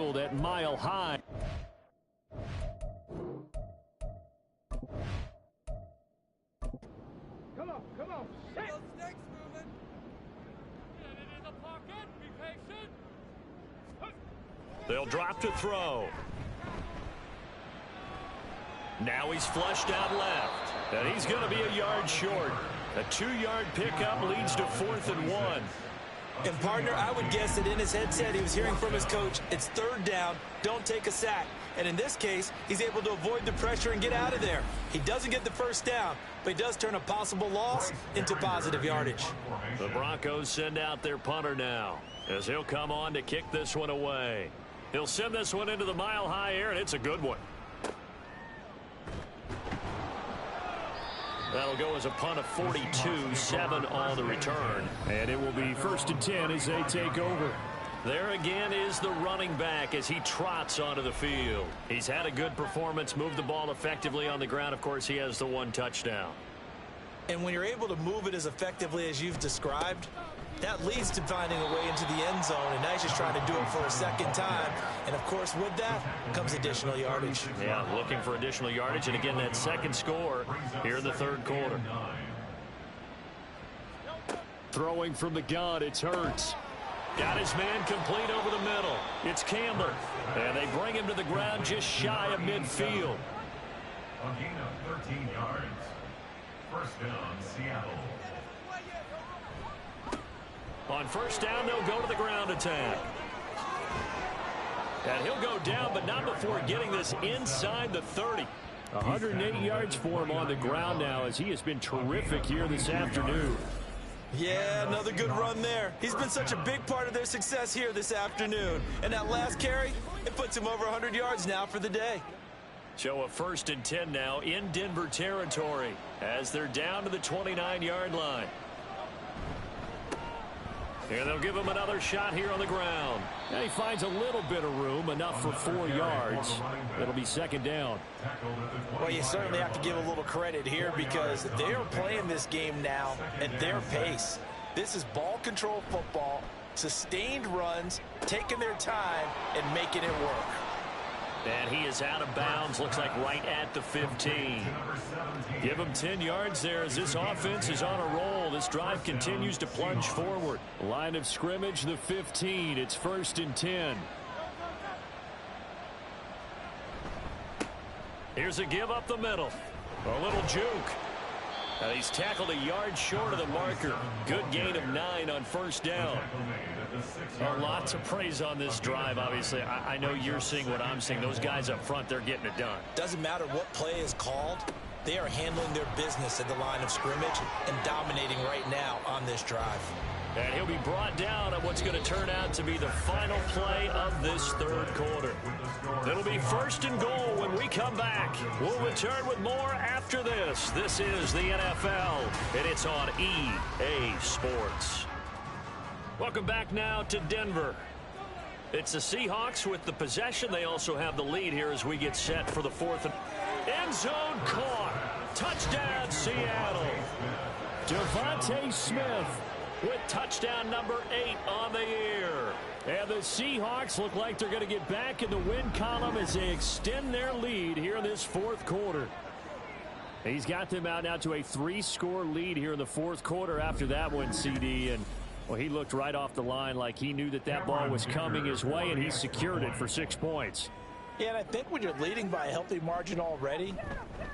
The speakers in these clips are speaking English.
field at Mile High. Come on, shit! Snakes moving. Get it in the pocket. Be patient. They'll drop to throw. Now he's flushed out left. And he's going to be a yard short. A 2-yard pickup leads to 4th and 1. And, partner, I would guess that in his headset he was hearing from his coach, it's 3rd down, don't take a sack. And in this case, he's able to avoid the pressure and get out of there. He doesn't get the 1st down, but he does turn a possible loss into positive yardage. The Broncos send out their punter now, as he'll come on to kick this one away. He'll send this one into the mile-high air, and it's a good one. That'll go as a punt of 42, 7 on the return. And it will be 1st and 10 as they take over. There again is the running back as he trots onto the field. He's had a good performance, moved the ball effectively on the ground. Of course, he has the 1 touchdown. And when you're able to move it as effectively as you've described, that leads to finding a way into the end zone, and now he's just trying to do it for a 2nd time. And, of course, with that comes additional yardage. Yeah, looking for additional yardage, and again, that 2nd score here in the 3rd quarter. Throwing from the gun, it's Hurts. Got his man complete over the middle. It's Campbell. And they bring him to the ground just shy of midfield. A gain of 13 yards. 1st down, Seattle. On 1st down, they'll go to the ground attack. And he'll go down, but not before getting this inside the 30. 180 yards for him on the ground now, as he has been terrific here this afternoon. Yeah, another good run there. He's been such a big part of their success here this afternoon. And that last carry, it puts him over 100 yards now for the day. So a 1st and 10 now in Denver territory as they're down to the 29-yard line. And they'll give him another shot here on the ground. And he finds a little bit of room, enough for 4 yards. It'll be 2nd down. Well, you certainly have to give a little credit here because they are playing this game now at their pace. This is ball control football, sustained runs, taking their time, and making it work. And he is out of bounds, looks like right at the 15. Give him 10 yards there as this offense is on a roll. This drive continues to plunge forward. Line of scrimmage, the 15. It's 1st and 10. Here's a give up the middle. A little juke. And he's tackled a yard short of the marker. Good gain of 9 on 1st down. Lots of praise on this drive, obviously. I know you're seeing what I'm seeing. Those guys up front, they're getting it done. Doesn't matter what play is called. They are handling their business at the line of scrimmage and dominating right now on this drive. And he'll be brought down on what's going to turn out to be the final play of this 3rd quarter. It'll be 1st and goal when we come back. We'll return with more after this. This is the NFL, and it's on EA Sports. Welcome back now to Denver. It's the Seahawks with the possession. They also have the lead here as we get set for the 4th. End zone caught. Touchdown, Seattle. Devontae Smith with touchdown number 8 on the year. And the Seahawks look like they're going to get back in the win column as they extend their lead here in this 4th quarter. He's got them out now to a 3-score lead here in the 4th quarter after that one, CD. And, well, he looked right off the line like he knew that that ball was coming his way, and he secured it for 6 points. Yeah, and I think when you're leading by a healthy margin already,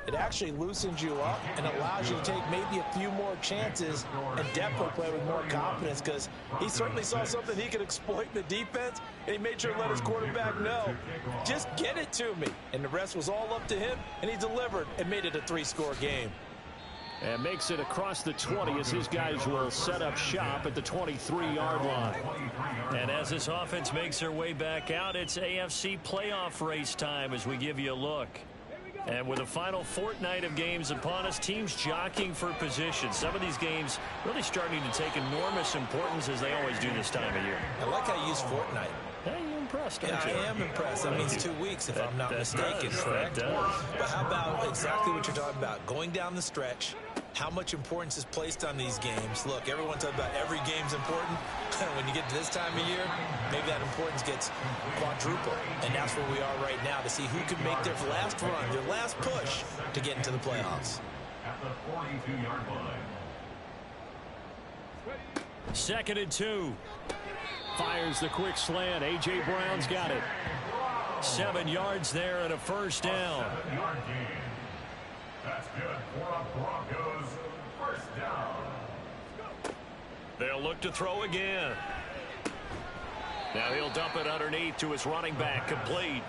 it actually loosens you up and allows you to take maybe a few more chances and definitely play with more confidence because he certainly saw something he could exploit in the defense, and he made sure to let his quarterback know, just get it to me. And the rest was all up to him, and he delivered and made it a 3-score game. And makes it across the 20 as his guys will set up shop at the 23-yard line. And as this offense makes their way back out, it's AFC playoff race time as we give you a look. And with the final fortnight of games upon us, teams jockeying for position. Some of these games really starting to take enormous importance as they always do this time of year. I like how you use fortnight. Hey, impressed, Yeah, aren't you? I am impressed. That means 2 weeks, if I'm not mistaken, correct? But how about exactly what you're talking about? Going down the stretch, how much importance is placed on these games. Look, everyone talks about every game's important. When you get to this time of year, maybe that importance gets quadrupled. And that's where we are right now, to see who can make their last run, their last push to get into the playoffs. At the 42-yard line. 2nd and 2. Fires the quick slant. A.J. Brown's got it. 7 yards there and a first down. 7-yard gain. That's good for a Broncos first down. They'll look to throw again. Now he'll dump it underneath to his running back, complete.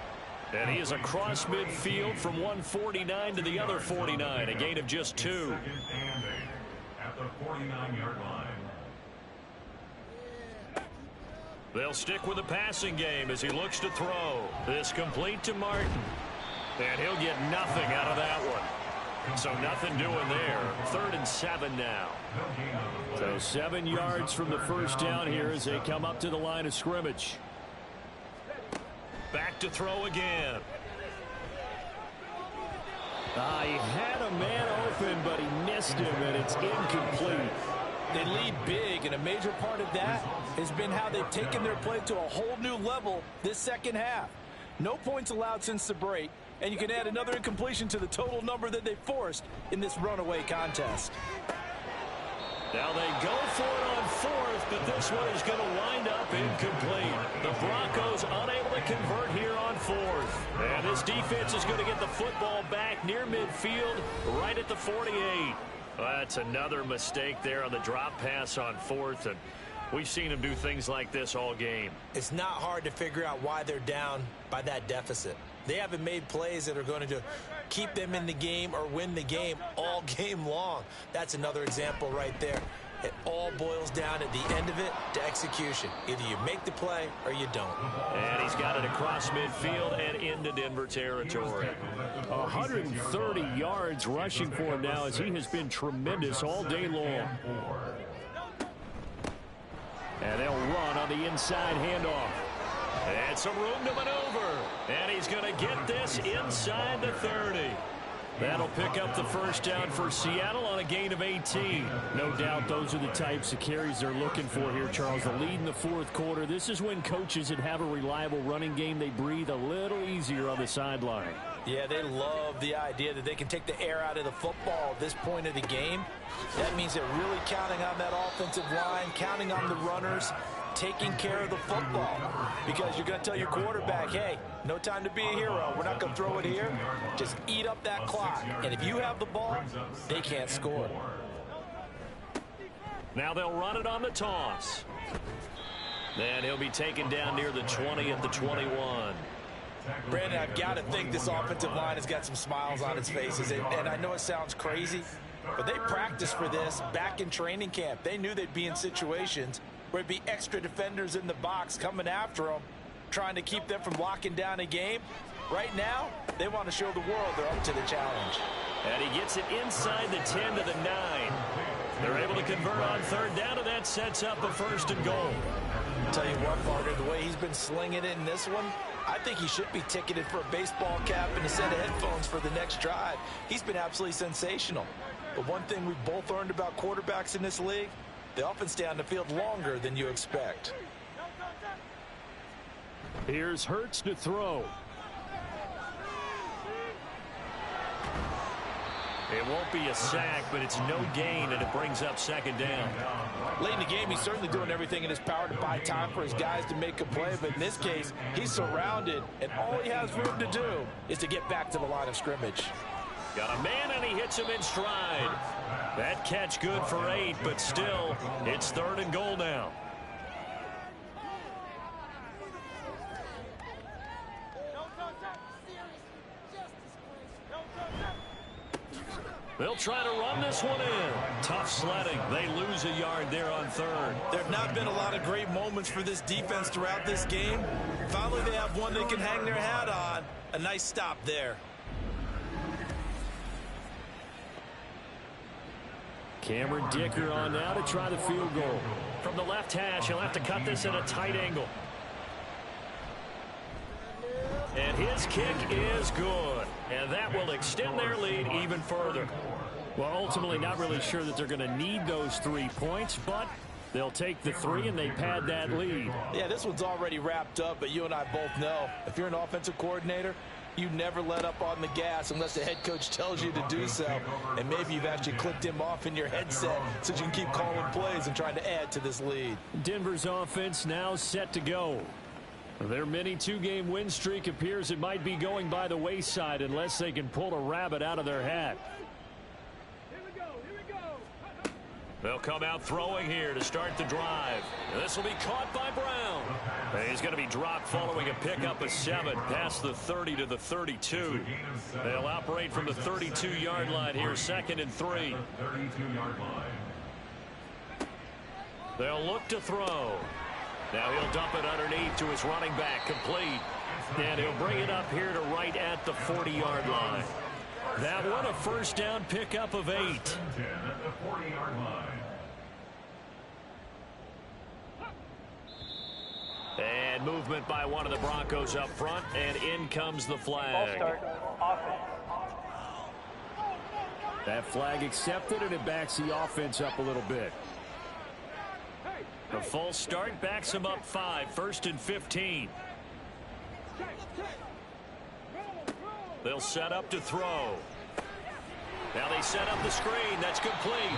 And he is across midfield from 149 to the other 49, a gain of just 2. 2nd and 8 at the 49-yard line. They'll stick with the passing game as he looks to throw. This complete to Martin. And he'll get nothing out of that one. So nothing doing there. 3rd and 7 now. So 7 yards from the first down here as they come up to the line of scrimmage. Back to throw again. He had a man open, but he missed him, and it's incomplete. They lead big, and a major part of that has been how they've taken their play to a whole new level this second half. No points allowed since the break, and you can add another incompletion to the total number that they forced in this runaway contest. Now they go for it on 4th, but this one is going to wind up incomplete. The Broncos unable to convert here on 4th. And this defense is going to get the football back near midfield, right at the 48. That's another mistake there on the drop pass on 4th, and we've seen them do things like this all game. It's not hard to figure out why they're down by that deficit. They haven't made plays that are going to keep them in the game or win the game all game long. That's another example right there. It all boils down at the end of it to execution. Either you make the play or you don't. And he's got it across midfield and into Denver territory. 130 yards rushing for him now as he has been tremendous all day long. And they'll run on the inside handoff. And some room to maneuver. And he's going to get this inside the 30. That'll pick up the first down for Seattle on a gain of 18. No doubt those are the types of carries they're looking for here, Charles. The lead in the 4th quarter. This is when coaches that have a reliable running game, they breathe a little easier on the sideline. Yeah, they love the idea that they can take the air out of the football at this point of the game. That means they're really counting on that offensive line, counting on the runners, taking care of the football. Because you're going to tell your quarterback, hey, no time to be a hero. We're not going to throw it here. Just eat up that clock. And if you have the ball, they can't score. Now they'll run it on the toss. Then he'll be taken down near the 20 at the 21. Brandon, I've got to think this offensive line has got some smiles on its faces. And I know it sounds crazy, but they practiced for this back in training camp. They knew they'd be in situations where it'd be extra defenders in the box coming after them, trying to keep them from locking down a game. Right now, they want to show the world they're up to the challenge. And he gets it inside the 10 to the 9. They're able to convert on 3rd down, and that sets up a 1st and goal. I'll tell you what, Parker, the way he's been slinging it in this one, I think he should be ticketed for a baseball cap and a set of headphones for the next drive. He's been absolutely sensational. But one thing we've both learned about quarterbacks in this league, they often stay on the field longer than you expect. Here's Hurts to throw. It won't be a sack, but it's no gain, and it brings up 2nd down. Late in the game, he's certainly doing everything in his power to buy time for his guys to make a play. But in this case, he's surrounded, and all he has room to do is to get back to the line of scrimmage. Got a man, and he hits him in stride. That catch good for 8, but still, it's 3rd and goal now. They'll try to run this one in. Tough sledding. They lose a yard there on 3rd. There have not been a lot of great moments for this defense throughout this game. Finally, they have one they can hang their hat on. A nice stop there. Cameron Dicker on now to try the field goal. From the left hash, he'll have to cut this at a tight angle. this kick is good, and that will extend their lead even further. Well, ultimately, not really sure that they're going to need those 3 points, but they'll take the 3 and they pad that lead. Yeah, this one's already wrapped up, but you and I both know if you're an offensive coordinator, you never let up on the gas unless the head coach tells you to do so. And maybe you've actually clicked him off in your headset so you can keep calling plays and trying to add to this lead. Denver's offense now set to go. Their mini 2-game win streak appears it might be going by the wayside unless they can pull a rabbit out of their hat. They'll come out throwing here to start the drive. This will be caught by Brown. He's going to be dropped following a pickup of 7 past the 30 to the 32. They'll operate from the 32-yard line here, 2nd and 3. They'll look to throw. Now he'll dump it underneath to his running back, complete. And he'll bring it up here to right at the 40-yard line. That one a first down pickup of 8. And movement by one of the Broncos up front, and in comes the flag. That flag accepted, and it backs the offense up a little bit. The false start backs him up 5, 1st and 15. They'll set up to throw. Now they set up the screen. That's complete.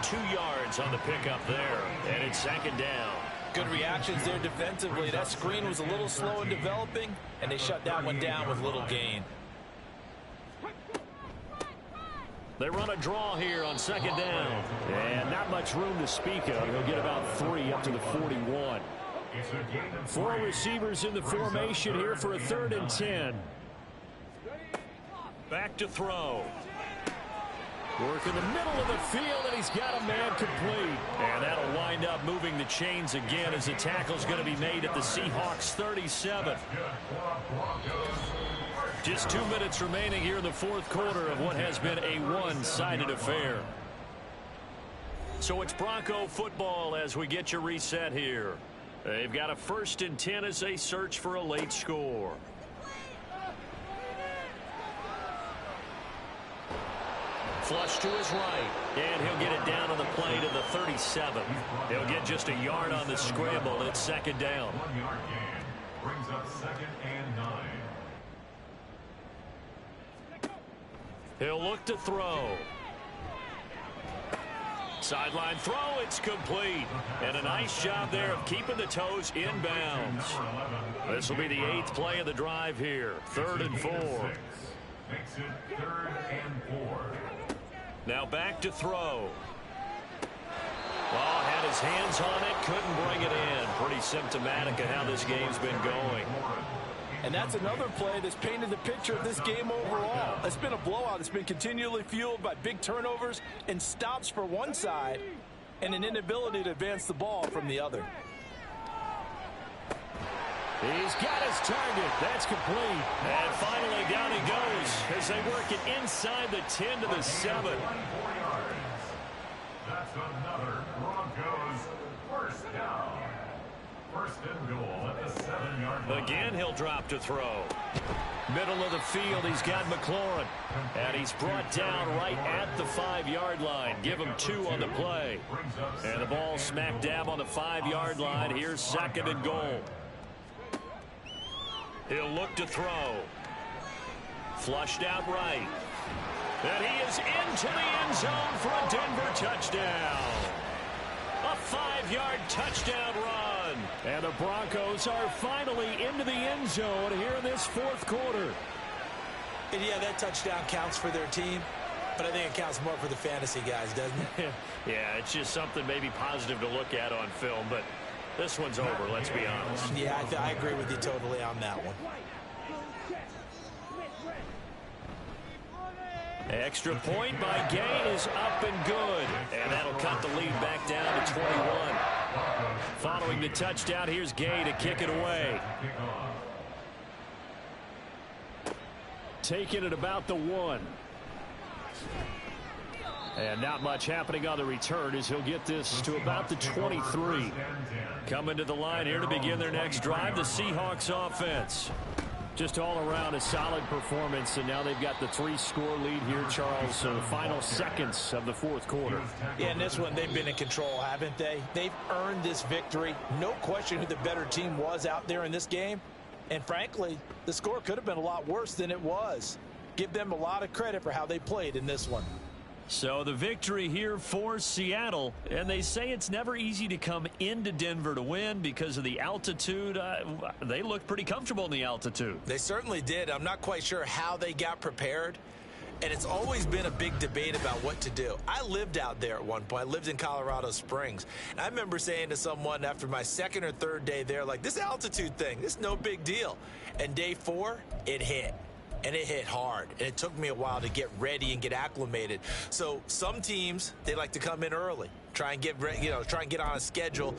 2 yards on the pickup there, and it's 2nd down. Good reactions there defensively. That screen was a little slow in developing, and they shut that one down with little gain. They run a draw here on 2nd down. And not much room to speak of. He'll get about 3 up to the 41. 4 receivers in the formation here for a 3rd and 10. Back to throw. Work in the middle of the field, and he's got a man complete. And that'll wind up moving the chains again as the tackle's going to be made at the Seahawks 37. Just 2 minutes remaining here in the 4th quarter of what has been a one-sided affair. So it's Bronco football as we get you reset here. They've got a 1st and 10 as they search for a late score. Flush to his right, and he'll get it down on the play to the 37. He'll get just a yard on the scramble. It's 2nd down. 1 yard gain brings up 2nd and 9. He'll look to throw. Sideline throw, it's complete. And a nice job there of keeping the toes inbounds. This will be the 8th play of the drive here. 3rd and 4. Makes it 3rd and 4. Now back to throw. Oh, had his hands on it, couldn't bring it in. Pretty symptomatic of how this game's been going. And that's another play that's painted the picture of this game overall. It's been a blowout. It's been continually fueled by big turnovers and stops for one side and an inability to advance the ball from the other. He's got his target. That's complete. And finally down he goes as they work it inside the 10 to the 7. That's another Broncos 1st down. 1st and goal at the 7-yard line. Again, he'll drop to throw. Middle of the field, he's got McLaurin. And he's brought down right at the 5-yard line. Give him 2 on the play. And the ball smack dab on the 5-yard line. Here's 2nd and goal. He'll look to throw. Flushed out right. And he is into the end zone for a Denver touchdown. A 5-yard touchdown run. And the Broncos are finally into the end zone here in this 4th quarter. And yeah, that touchdown counts for their team, but I think it counts more for the fantasy guys, doesn't it? Yeah, it's just something maybe positive to look at on film, but this one's over, let's be honest. Yeah, I agree with you totally on that one. Extra point by Gay is up and good. And that'll cut the lead back down to 21. Following the touchdown, here's Gay to kick it away. Taking it about the 1. And not much happening on the return as he'll get this to about the 23. Coming to the line here to begin their next drive, the Seahawks offense. Just all around a solid performance, and now they've got the 3-score lead here, Charles. So the final seconds of the fourth quarter. Yeah, in this one, they've been in control, haven't they? They've earned this victory. No question who the better team was out there in this game. And frankly, the score could have been a lot worse than it was. Give them a lot of credit for how they played in this one. So the victory here for Seattle, and they say it's never easy to come into Denver to win because of the altitude. They looked pretty comfortable in the altitude. They certainly did. I'm not quite sure how they got prepared, and it's always been a big debate about what to do. I lived out there at one point. I lived in Colorado Springs, and I remember saying to someone after my second or third day there, like, this altitude thing, this is no big deal. And day 4, it hit. And it hit hard, and it took me a while to get ready and get acclimated. So some teams, they like to come in early, try and get on a schedule.